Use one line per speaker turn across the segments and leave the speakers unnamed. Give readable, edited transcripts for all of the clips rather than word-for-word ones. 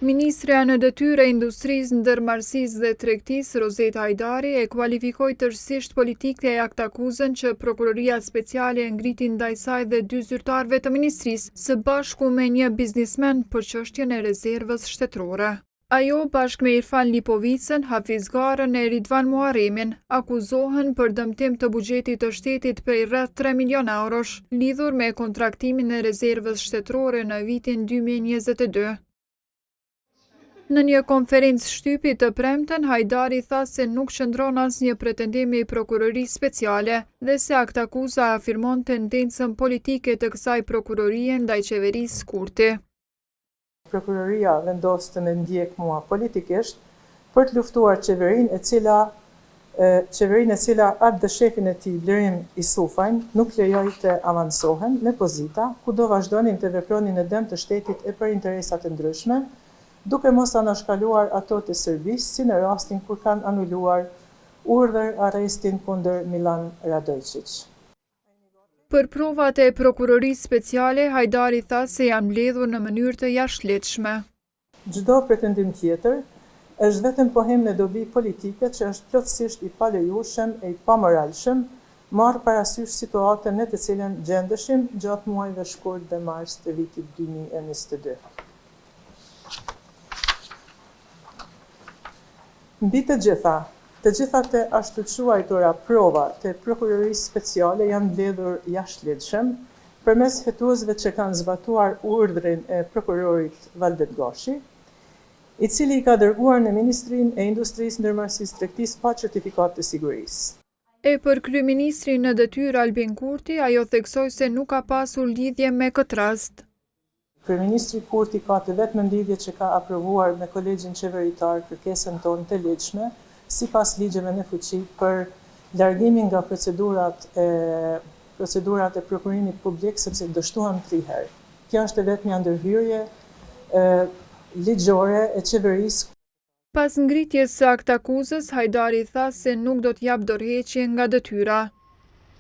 Ministrja në detyrë e industrisë, ndërmarrësisë dhe tregtisë, Rozeta Hajdari, e kualifikoi tërësisht politike e aktakuzën që Prokuroria Speciale e ngriti ndaj saj dhe 2 zyrtarëve të ministrisë, së bashku me një biznismen për çështjen e rezervës shtetërore. Ajo, bashkë me Irfan Lipovicën, Hafiz Garën e Ridvan Muharemin, akuzohen për dëmtim të buxhetit të shtetit prej rreth 3 milion eurosh, lidhur me kontraktimin e rezervës shtetërore në vitin 2022. Në një konferencë shtypi të premten, Hajdari tha se nuk qëndron asnjë pretendim i Prokurorisë Speciale dhe se aktakuza afirmon tendencën politike të kësaj prokurorie ndaj qeverisë Kurti.
Prokuroria vendos të më ndjek mua politikisht për të luftuar qeverinë e cila atë dhe shefin e tij Blerim Isufajnë nuk lejoi të avansohen me pozita, kudo vazhdonin të vepronin në dëm të shtetit e për interesat të ndryshme, duke mos anashkaluar ato të Serbisë, si në rastin kur kanë anuluar urdhër arrestin kundër Milan Radojčić.
Për provat e Prokurorisë Speciale, Hajdari tha se janë mbledhur në mënyrë të jashtëligjshme.
Çdo pretendim tjetër është vetëm pohim në dobi politike që është plotësisht i palejueshëm e i pamoralshëm, marrë parasysh situatën në të cilën gjendeshim gjatë muajve shkurt dhe mars të vitit 2022. Mbi të gjitha të ashtuquajtura prova të Prokurorisë Speciale janë mbledhur jashtëligjshëm përmes hetuesve që kanë zbatuar urdhrin e prokurorit Valdet Gashi, i cili i ka dërguar në Ministrinë e Industrisë, Ndërmarrësisë, Tregtisë pa certifikat të sigurisë.
E për kryeministrin në detyrë Albin Kurti, ajo theksoi se nuk ka pasur lidhje me këtë rast.
Kryeministri Kurti ka të vetme lidhje që ka aprovuar me kolegjin qeveritar kërkesën tonë të ligjshme, sipas ligjeve në fuqi për largimin nga procedurat e prokurimit publik, sepse dështuan 3 herë. Kjo është e vetmja ndërhyrje ligjore e qeverisë.
Pas ngritjes së aktakuzës, Hajdari tha se nuk do të jap dorëheqje nga detyra.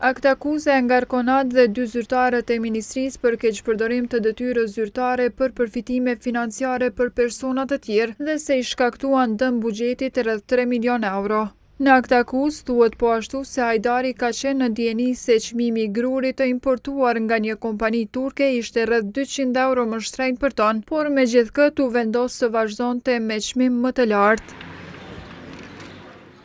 Aktakuza e ngarkon atë dhe 2 zyrtarët e ministrisë për keqpërdorim të detyrës zyrtare për përfitime financiare për persona të tjerë dhe se i shkaktuan dëm buxhetit rreth 3 milion euro. Në aktakuzë thuhet po ashtu se Hajdari ka qenë në dijeni se çmimi i grurit të importuar nga një kompani turke ishte rreth 200 euro më shtrenjtë për ton, por megjithkëtë u vendos të vazhdonte me çmim më të lartë.